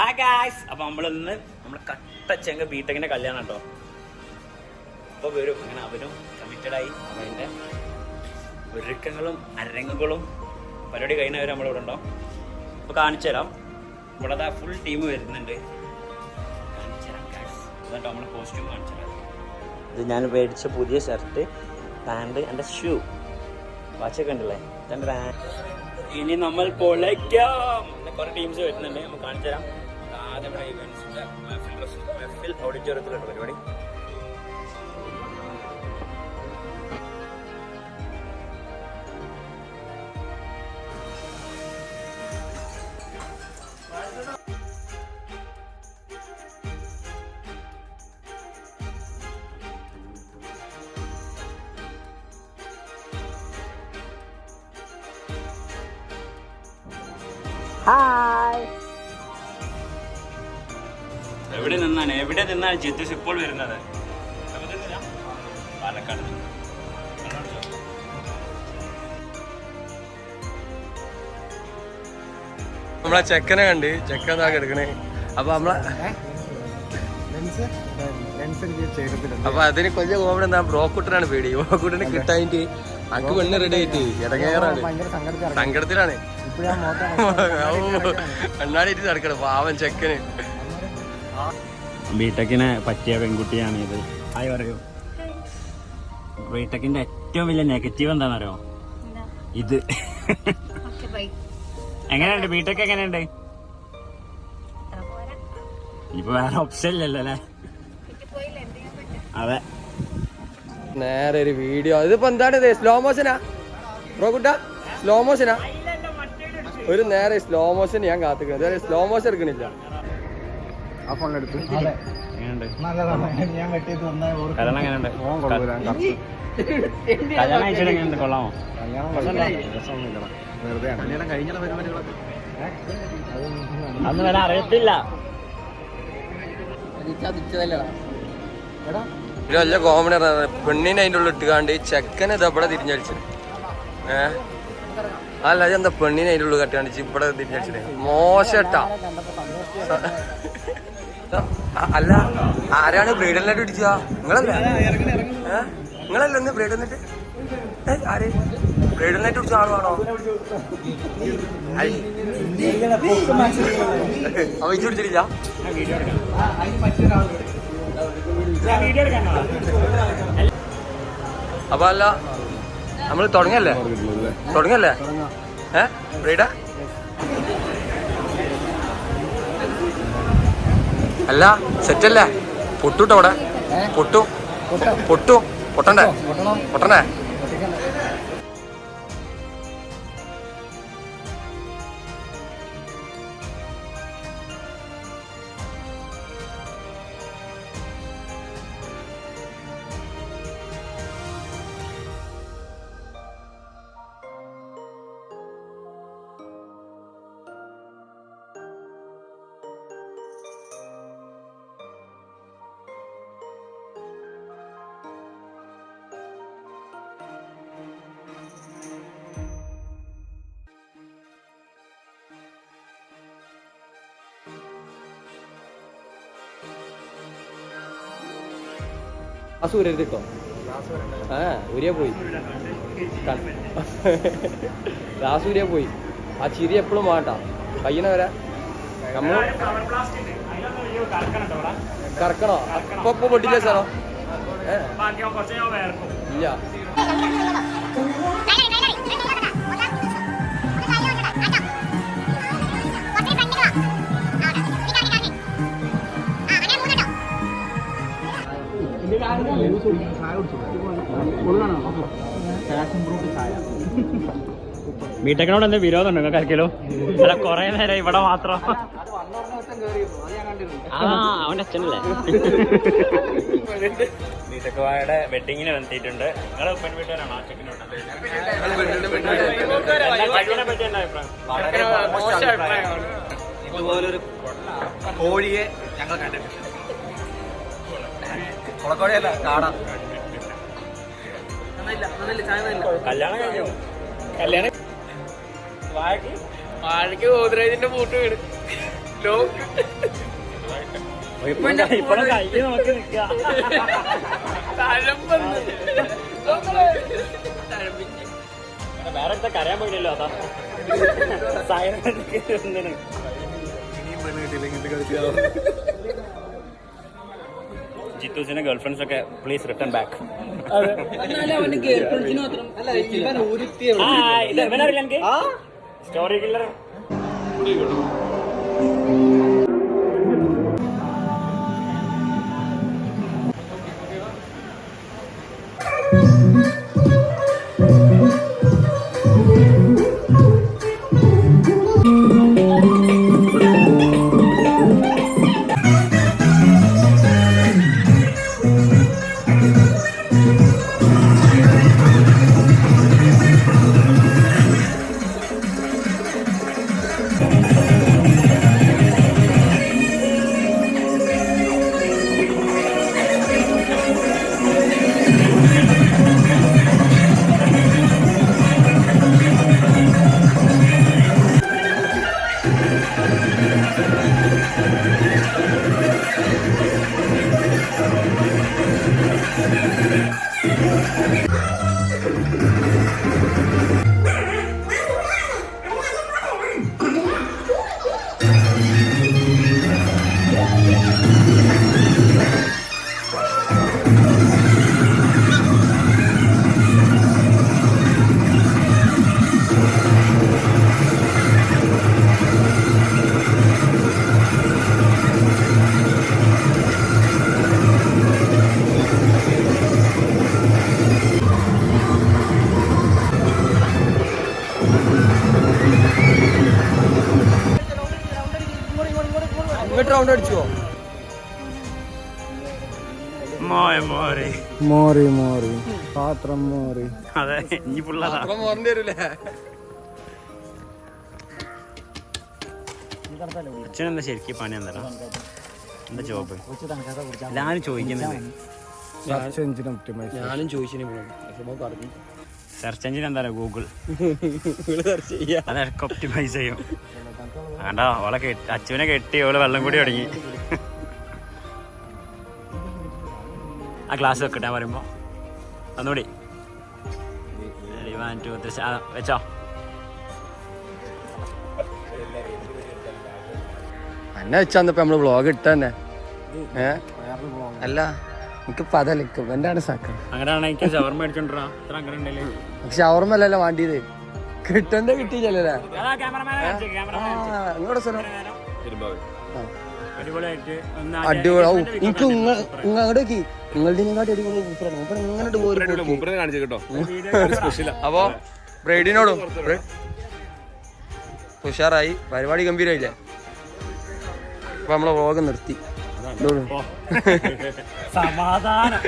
Hi guys. അപ്പൊ നമ്മളിന്ന് നമ്മുടെ കട്ടച്ചെങ്ക ബിടെക്കിന്റെ കല്യാണം കേട്ടോ. അപ്പൊ വരും അങ്ങനെ അവരും കമ്മിറ്റഡായി. അപ്പൊ അതിന്റെ ഒരുക്കങ്ങളും അരങ്ങുകളും പരിപാടി കഴിഞ്ഞവർ നമ്മളിവിടെ ഉണ്ടോ. അപ്പൊ കാണിച്ചു തരാം. ഇവിടെ ഫുൾ ടീം വരുന്നുണ്ട്. കാണിച്ചു തരാം ഗായ്സ്. എന്നിട്ട് നമ്മളെ കോസ്റ്റ്യൂം കാണിച്ചു തരാം. ഇത് ഞാൻ മേടിച്ച പുതിയ ഷർട്ട്, പാൻറ്, എൻ്റെ ഷൂ, വാച്ചൊക്കെ ഉണ്ടല്ലേ. ഇനി നമ്മൾ പൊളയ്ക്കാം. കുറെ ടീംസ് വരുന്നുണ്ട്. നമുക്ക് കാണിച്ചു തരാം. ആദ്യം മെഹഫിൽ ഓഡിറ്റോറിയത്തിലുള്ള പരിപാടി. ഹായ്. എവിടെ നിന്നാണ് ജിത്തുസ് ഇപ്പോൾ വരുന്നത്? പാലക്കാട്. നമ്മളെ ചെക്കനെ കണ്ട് ചെക്കൻ എടുക്കണേ. അപ്പൊ നമ്മളെ അപ്പൊ അതിന് കൊല്ലം കോമഡി എന്താ, ബ്രോക്കുട്ടനാണ് പേടി. ബ്രോക്കുട്ടനെ കിട്ടായിട്ട് അക്ക് പെണ്ണ് റെഡി ആയിട്ട് ഇടങ്ങേറാണ്, സങ്കടത്തിലാണ്. കണ്ണാടിയിട്ട് നടക്കണം പാവൻ ചെക്കന്. ബിടെക്കിനെ പറ്റിയ പെൺകുട്ടിയാണ് ഇത്. ആയി പറയൂ. ബിടെക്കിന്റെ ഏറ്റവും വലിയ നെഗറ്റീവ് എന്താണെന്നറിയോ? ഇത്. എങ്ങനെയുണ്ട് ബിടെക്? എങ്ങനെയുണ്ട്? ഇപ്പൊ വേറെ ഓപ്ഷൻ ഇല്ലല്ലോ അല്ലേ? അതെ. നേരെ ഒരു വീഡിയോ. ഇതിപ്പോ എന്താണ് ഇത്? സ്ലോ മോഷനാ ബ്രോ കുട്ട? സ്ലോ മോഷനാ? ഒരു നേരെ സ്ലോ മോഷൻ ഞാൻ കാത്തിക്കുന്നത്. സ്ലോ മോഷൻ എടുക്കണില്ല. ആ ഫോണിലെടുത്ത് കൊള്ളാമോ? അന്ന് വരെ അറിയത്തില്ല. നല്ല കോമഡി. പെണ്ണിനെ അതിൻ്റെ ഉള്ളിൽ ഇട്ടുകാണ്ട് ചെക്കനെ ഇതവിടെ തിരിഞ്ഞടിച്ചു. അല്ല അതെന്താ പെണ്ണിനെ അതിൻ്റെ ഉള്ളിൽ കട്ടാണ്ട് ഇവിടെ തിരിഞ്ഞടിച്ചിട്ട് മോശട്ടാ. അല്ല ആരാണ് ബ്രൈഡൽ നൈറ്റ് പിടിച്ച? നിങ്ങളല്ലേ? നിങ്ങളല്ലേ ഒന്ന് ബ്രൈഡൽ നൈറ്റ്? ആര് ബ്രൈഡൽ നൈറ്റ് പിടിച്ച ആളുവാണോ? അവ പിടിച്ചിട്ടില്ല. അപ്പൊ അല്ല നമ്മള് തുടങ്ങല്ലേ ബ്രൈഡ? അല്ല സെറ്റല്ലേ? പൊട്ടുട്ടോ അവിടെ? പൊട്ടണ്ടേ? ഗ്ലാസ് ഊരരുത് കേട്ടോ. ഊരിയാ പോയി. ഗ്ലാസ് ഊരിയാ പോയി. ആ ചിരി എപ്പോഴും വേണ്ട. കയ്യണ വരെ നമ്മൾ കറക്കണോ? അപ്പൊ പൊട്ടില്ല സാറോ? ഇല്ല. ബിടെക്കിനോട് എന്താ വിരോധം ഉണ്ടോ നിങ്ങൾക്ക് ആർക്കെല്ലോ? അല്ല കൊറേ നേരം ഇവിടെ മാത്രം. അവന്റെ അച്ഛനല്ലേ? ബിടെക്കുവായുടെ വെഡിങ്ങിന് എത്തിയിട്ടുണ്ട്. നിങ്ങള് പെൺവീട്ടുകാരാണോ? ഇതുപോലൊരു കോഴിയെ ഞങ്ങൾ കണ്ടിട്ടുണ്ട്. കുളക്കോഴിയല്ല, കാണാം. കല്യാണം കഴിഞ്ഞു. കല്യാണം വാഴയ്ക്ക് ഗോദ്രേജിന്റെ പൂട്ട് വീട്. ഇപ്പോഴും കയ്യിൽ നോക്കി നിൽക്കുക. വേറെ അടുത്ത കരയാൻ പോയില്ലല്ലോ. അതാ ജിത്തുസിന്റെ ഗേൾഫ്രണ്ട്സ് ഒക്കെ പ്ലീസ് റിട്ടേൺ ബാക്ക്. ഇവനറിയില്ല എനിക്ക് സ്റ്റോറി കില്ലർ. ഇങ്ങോട്ട് റൗണ്ട് അടിച്ചുവോ? മോറി മോറി പാത്രം മോറി. അതെ ഇനി പുള്ളതാ മോറിന്റെ വരൂലേ? അച്ഛനെന്താ ശരിക്കും പണി എന്താ എന്താ ജോബ്? എല്ലാരും ചോദിക്കുന്നത് ഞാനും ചോദിച്ചു പറഞ്ഞു. സെർച്ച് എഞ്ചിൻ എന്താ ഗൂഗിൾ. സെർച്ച് ചെയ്യാ, അതൊക്കെ ഒപ്റ്റിമൈസ് ചെയ്യും. വേണ്ട ഓളെ അച്ഛനെ കെട്ടി ഓള് വെള്ളം കൂടി തുടങ്ങി. ആ ഗ്ലാസ് വെക്കട്ടെ പറയുമ്പോ ഒന്നുകൂടി വെച്ചോ. എന്നെ വെച്ചാന്നിപ്പോ നമ്മള് വ്ളോഗ് ഇട്ട തന്നെ. അല്ല എനിക്ക് പതലിക്കും എന്താണ് സാക്കം. അങ്ങനെയാണ് എനിക്ക് ഷവർമ മേടിച്ചോണ്ടിരാ. അത്ര അങ്ങനെ ഉണ്ടല്ലേ? ഷവർമല്ലല്ലോ വാണ്ടിയത്. കിട്ടണ്ടേ കിട്ടിയില്ലല്ലേ? ഇങ്ങോട്ട് സ്ഥലം അടിപൊളിയായിട്ട് അടിപൊളി. എനിക്ക് അങ്ങോട്ട് നോക്കി നിങ്ങളുടെക്കാട്ടി അടിപൊളി ഇങ്ങനെ. അപ്പൊ ബ്രൈഡിനോടും ഉഷാറായി, പരിപാടി ഗംഭീരായില്ലേ? അപ്പൊ നമ്മളെ വ്ളോഗ് നിർത്തി. സമാധാനം.